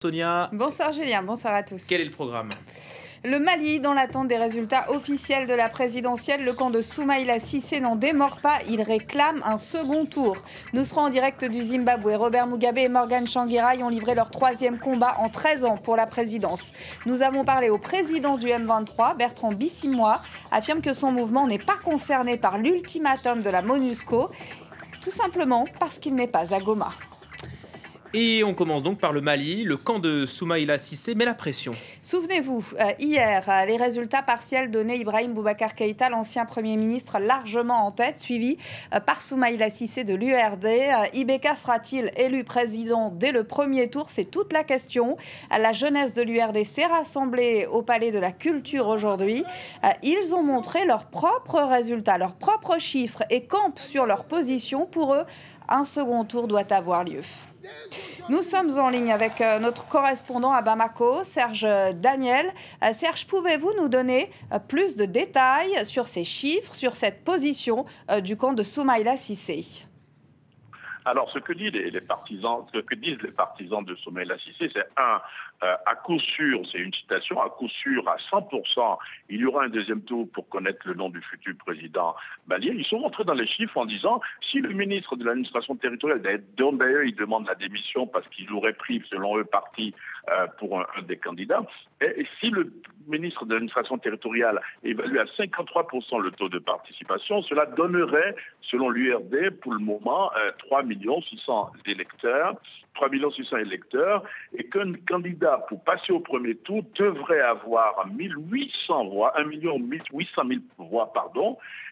Sonia. Bonsoir Julien, bonsoir à tous. Quel est le programme? Le Mali, dans l'attente des résultats officiels de la présidentielle, le camp de Soumaïla Cissé n'en démord pas, il réclame un second tour. Nous serons en direct du Zimbabwe. Robert Mugabe et Morgan Tsvangirai ont livré leur 3e combat en 13 ans pour la présidence. Nous avons parlé au président du M23, Bertrand Bisimwa, affirme que son mouvement n'est pas concerné par l'ultimatum de la MONUSCO, tout simplement parce qu'il n'est pas à Goma. Et on commence donc par le Mali. Le camp de Soumaïla Cissé met la pression. Souvenez-vous, hier, les résultats partiels donnaient Ibrahim Boubacar Keïta, l'ancien Premier ministre, largement en tête, suivi par Soumaïla Cissé de l'URD. Ibeka sera-t-il élu président dès le premier tour? C'est toute la question. La jeunesse de l'URD s'est rassemblée au Palais de la Culture aujourd'hui. Ils ont montré leurs propres résultats, leurs propres chiffres et campent sur leur position. Pour eux, un second tour doit avoir lieu. Nous sommes en ligne avec notre correspondant à Bamako, Serge Daniel. Serge, pouvez-vous nous donner plus de détails sur ces chiffres, sur cette position du camp de Soumaïla Cissé? Alors, ce que disent les partisans de Soumaïla Cissé, c'est à coup sûr, c'est une citation, à coup sûr, à 100%, il y aura un deuxième tour pour connaître le nom du futur président malien. Ils sont rentrés dans les chiffres en disant, si le ministre de l'administration territoriale, dont d'ailleurs il demande la démission parce qu'il aurait pris, selon eux, parti pour un des candidats, et si le ministre de l'administration territoriale évalue à 53% le taux de participation, cela donnerait, selon l'URD, pour le moment, 3 600 électeurs, et qu'un candidat, pour passer au premier tour, devrait avoir 1800 voix, 1 800 000 voix,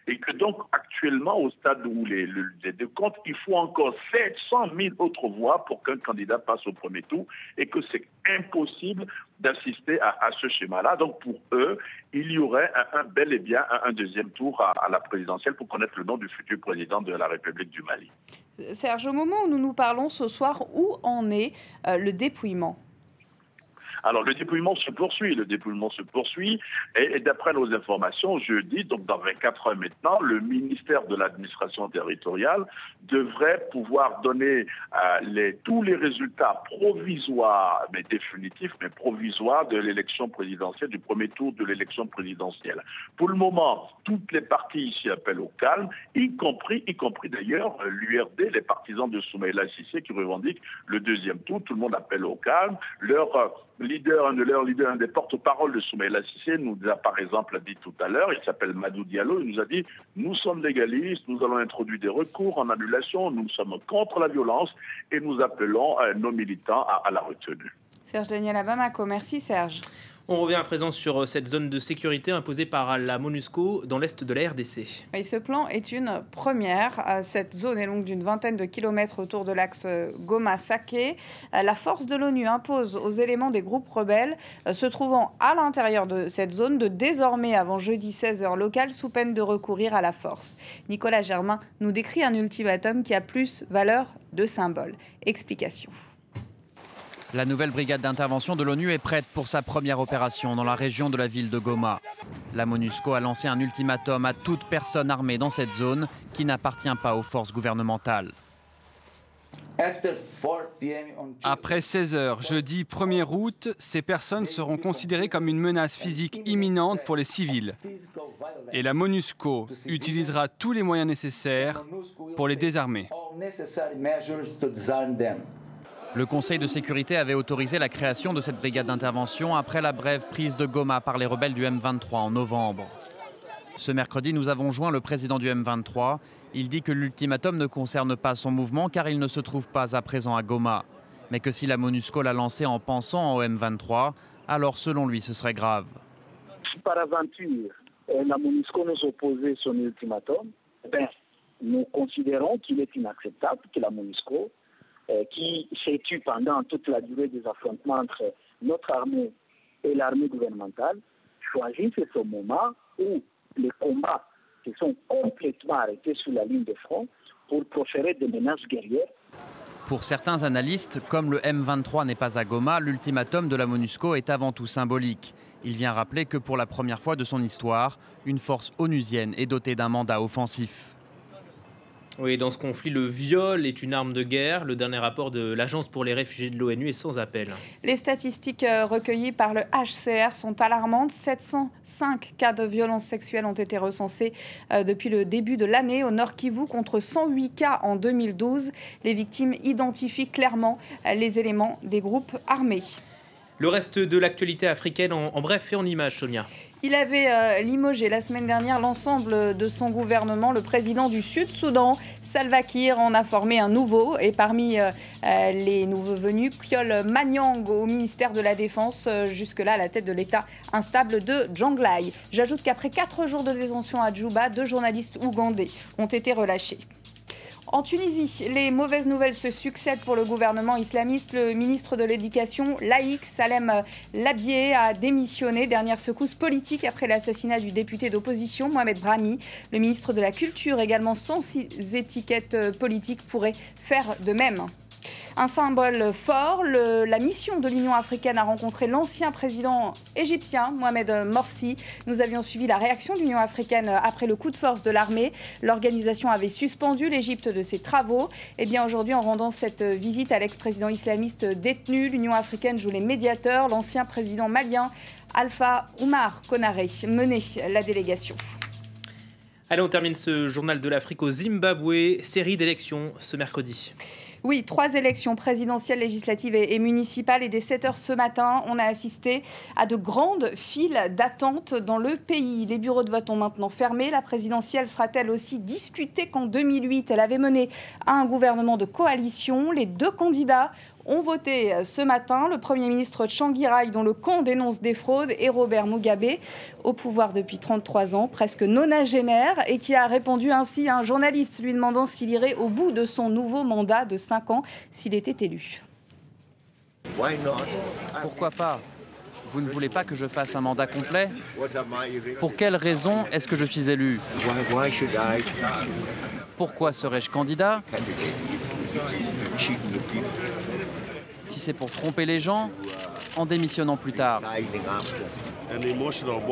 et que donc actuellement, au stade où les deux comptes, il faut encore 700 000 autres voix pour qu'un candidat passe au premier tour, et que c'est impossible d'assister à ce schéma-là. Donc pour eux, il y aurait bel et bien un deuxième tour à la présidentielle pour connaître le nom du futur président de la République du Mali. Serge, au moment où nous nous parlons ce soir, où en est le dépouillement ? Alors, le dépouillement se poursuit, et d'après nos informations, jeudi, donc dans 24 heures maintenant, le ministère de l'administration territoriale devrait pouvoir donner tous les résultats provisoires, mais définitifs, mais provisoires de l'élection présidentielle, du premier tour de l'élection présidentielle. Pour le moment, toutes les parties ici appellent au calme, y compris d'ailleurs l'URD, les partisans de Soumaïla Cissé qui revendiquent le deuxième tour. Tout le monde appelle au calme. Un des porte-parole de Soumaïla Cissé nous a par exemple dit tout à l'heure, il s'appelle Madou Diallo, il nous a dit « Nous sommes légalistes, nous allons introduire des recours en annulation, nous sommes contre la violence et nous appelons nos militants à la retenue. » Serge Daniel à Bamako, merci Serge. On revient à présent sur cette zone de sécurité imposée par la MONUSCO dans l'est de la RDC. Et ce plan est une première. Cette zone est longue d'une vingtaine de kilomètres autour de l'axe Goma-Saké. La force de l'ONU impose aux éléments des groupes rebelles se trouvant à l'intérieur de cette zone de désormais, avant jeudi 16h local, sous peine de recourir à la force. Nicolas Germain nous décrit un ultimatum qui a plus valeur de symbole. Explication. La nouvelle brigade d'intervention de l'ONU est prête pour sa première opération dans la région de la ville de Goma. La MONUSCO a lancé un ultimatum à toute personne armée dans cette zone qui n'appartient pas aux forces gouvernementales. Après 16h, jeudi 1er août, ces personnes seront considérées comme une menace physique imminente pour les civils. Et la MONUSCO utilisera tous les moyens nécessaires pour les désarmer. Le Conseil de sécurité avait autorisé la création de cette brigade d'intervention après la brève prise de Goma par les rebelles du M23 en novembre. Ce mercredi, nous avons joint le président du M23. Il dit que l'ultimatum ne concerne pas son mouvement car il ne se trouve pas à présent à Goma. Mais que si la MONUSCO l'a lancé en pensant au M23, alors selon lui ce serait grave. Si par aventure la MONUSCO nous opposait son ultimatum, nous considérons qu'il est inacceptable que la MONUSCO, qui s'est tue pendant toute la durée des affrontements entre notre armée et l'armée gouvernementale, choisisse ce moment où les combats se sont complètement arrêtés sur la ligne de front pour proférer des menaces guerrières. Pour certains analystes, comme le M23 n'est pas à Goma, l'ultimatum de la MONUSCO est avant tout symbolique. Il vient rappeler que pour la première fois de son histoire, une force onusienne est dotée d'un mandat offensif. Oui, dans ce conflit, le viol est une arme de guerre. Le dernier rapport de l'Agence pour les réfugiés de l'ONU est sans appel. Les statistiques recueillies par le HCR sont alarmantes. 705 cas de violences sexuelles ont été recensés depuis le début de l'année au Nord Kivu, contre 108 cas en 2012. Les victimes identifient clairement les éléments des groupes armés. Le reste de l'actualité africaine en bref et en images, Sonia. Il avait limogé la semaine dernière l'ensemble de son gouvernement. Le président du Sud-Soudan, Salva Kiir, en a formé un nouveau. Et parmi les nouveaux venus, Kyol Manyang au ministère de la Défense, jusque-là à la tête de l'État instable de Jonglei. J'ajoute qu'après 4 jours de détention à Djouba, 2 journalistes ougandais ont été relâchés. En Tunisie, les mauvaises nouvelles se succèdent pour le gouvernement islamiste. Le ministre de l'Éducation laïque, Salem Labié, a démissionné. Dernière secousse politique après l'assassinat du député d'opposition, Mohamed Brahmi. Le ministre de la Culture, également sans étiquette politique, pourrait faire de même. Un symbole fort, la mission de l'Union africaine a rencontré l'ancien président égyptien, Mohamed Morsi. Nous avions suivi la réaction de l'Union africaine après le coup de force de l'armée. L'organisation avait suspendu l'Égypte de ses travaux. Et bien aujourd'hui, en rendant cette visite à l'ex-président islamiste détenu, l'Union africaine joue les médiateurs. L'ancien président malien, Alpha Oumar Konaré, menait la délégation. Allez, on termine ce journal de l'Afrique au Zimbabwe. Série d'élections ce mercredi. Oui, 3 élections présidentielles, législatives et municipales. Et dès 7h ce matin, on a assisté à de grandes files d'attente dans le pays. Les bureaux de vote ont maintenant fermé. La présidentielle sera-t-elle aussi disputée qu'en 2008 ? Elle avait mené à un gouvernement de coalition. Les 2 candidats ont voté ce matin. Le Premier ministre Tsvangirai, dont le camp dénonce des fraudes, et Robert Mugabe, au pouvoir depuis 33 ans, presque nonagénaire, et qui a répondu ainsi à un journaliste lui demandant s'il irait au bout de son nouveau mandat de 5 ans s'il était élu. Pourquoi pas ? Vous ne voulez pas que je fasse un mandat complet ? Pour quelle raison est-ce que je suis élu ? Pourquoi serais-je candidat ? Si c'est pour tromper les gens, en démissionnant plus tard.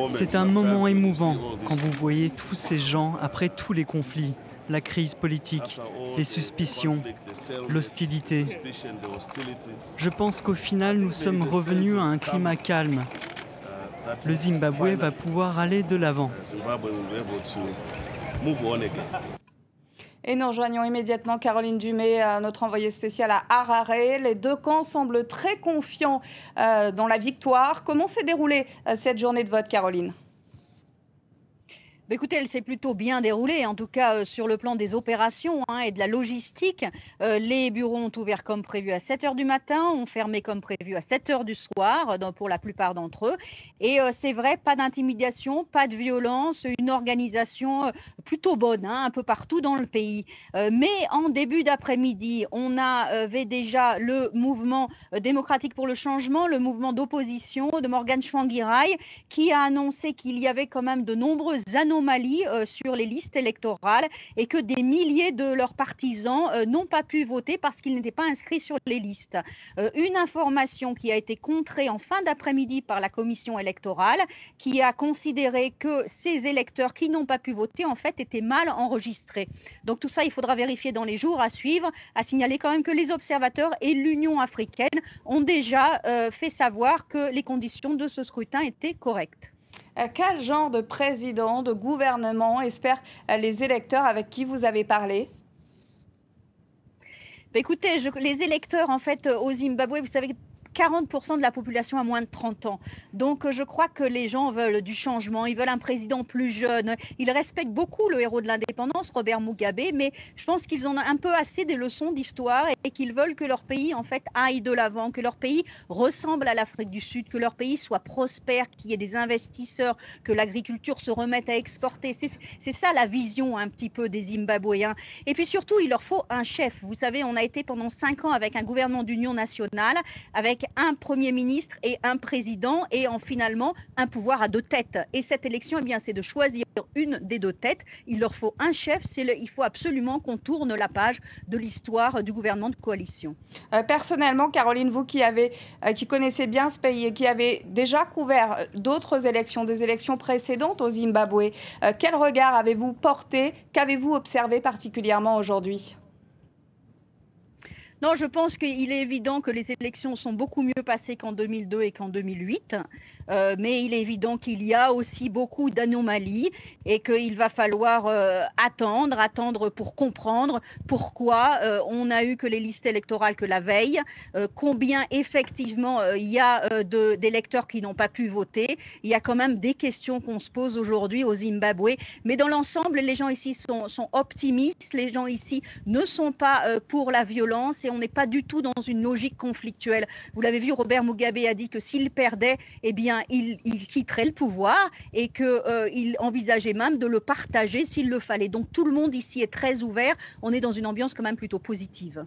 C'est un moment émouvant quand vous voyez tous ces gens après tous les conflits, la crise politique, les suspicions, l'hostilité. Je pense qu'au final, nous sommes revenus à un climat calme. Le Zimbabwe va pouvoir aller de l'avant. Et nous rejoignons immédiatement Caroline Dumais, notre envoyée spéciale à Harare. Les 2 camps semblent très confiants dans la victoire. Comment s'est déroulée cette journée de vote, Caroline ? Écoutez, elle s'est plutôt bien déroulée, en tout cas sur le plan des opérations et de la logistique. Les bureaux ont ouvert comme prévu à 7h du matin, ont fermé comme prévu à 7h du soir pour la plupart d'entre eux. Et c'est vrai, pas d'intimidation, pas de violence, une organisation plutôt bonne un peu partout dans le pays. Mais en début d'après-midi, on avait déjà le mouvement démocratique pour le changement, le mouvement d'opposition de Morgan Tsvangirai, qui a annoncé qu'il y avait quand même de nombreuses anomalies sur les listes électorales et que des milliers de leurs partisans n'ont pas pu voter parce qu'ils n'étaient pas inscrits sur les listes. Une information qui a été contrée en fin d'après-midi par la commission électorale, qui a considéré que ces électeurs qui n'ont pas pu voter en fait étaient mal enregistrés. Donc tout ça, il faudra vérifier dans les jours à suivre. À signaler quand même que les observateurs et l'Union africaine ont déjà fait savoir que les conditions de ce scrutin étaient correctes. Quel genre de président, de gouvernement espèrent les électeurs avec qui vous avez parlé ? Écoutez, les électeurs en fait au Zimbabwe, vous savez, 40% de la population a moins de 30 ans. Donc je crois que les gens veulent du changement, ils veulent un président plus jeune. Ils respectent beaucoup le héros de l'indépendance, Robert Mugabe, mais je pense qu'ils en ont un peu assez des leçons d'histoire et qu'ils veulent que leur pays en fait aille de l'avant, que leur pays ressemble à l'Afrique du Sud, que leur pays soit prospère, qu'il y ait des investisseurs, que l'agriculture se remette à exporter. C'est ça la vision un petit peu des Zimbabwéens. Et puis surtout, il leur faut un chef. Vous savez, on a été pendant 5 ans avec un gouvernement d'union nationale, avec avec un Premier ministre et un président et finalement un pouvoir à deux têtes. Et cette élection, eh bien, c'est de choisir une des deux têtes. Il leur faut un chef. Il faut absolument qu'on tourne la page de l'histoire du gouvernement de coalition. Personnellement, Caroline, vous qui connaissez bien ce pays et qui avez déjà couvert d'autres élections, des élections précédentes au Zimbabwe, quel regard avez-vous porté? Qu'avez-vous observé particulièrement aujourd'hui? Non, je pense qu'il est évident que les élections sont beaucoup mieux passées qu'en 2002 et qu'en 2008. Mais il est évident qu'il y a aussi beaucoup d'anomalies et qu'il va falloir attendre pour comprendre pourquoi on a eu que les listes électorales que la veille, combien effectivement il y a d'électeurs qui n'ont pas pu voter. Il y a quand même des questions qu'on se pose aujourd'hui au Zimbabwe. Mais dans l'ensemble, les gens ici sont optimistes. Les gens ici ne sont pas pour la violence et on n'est pas du tout dans une logique conflictuelle. Vous l'avez vu, Robert Mugabe a dit que s'il perdait, eh bien, il quitterait le pouvoir et qu'il envisageait même de le partager s'il le fallait. Donc tout le monde ici est très ouvert. On est dans une ambiance quand même plutôt positive.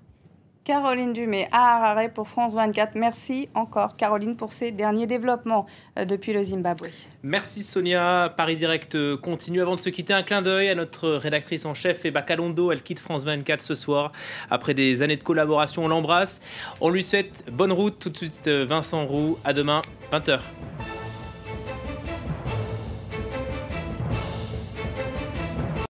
Caroline Dumais à Harare pour France 24. Merci encore, Caroline, pour ces derniers développements depuis le Zimbabwe. Merci Sonia. Paris Direct continue. Avant de se quitter, un clin d'œil à notre rédactrice en chef, Eba Kalondo. Elle quitte France 24 ce soir. Après des années de collaboration, on l'embrasse. On lui souhaite bonne route. Tout de suite, Vincent Roux. À demain, 20h.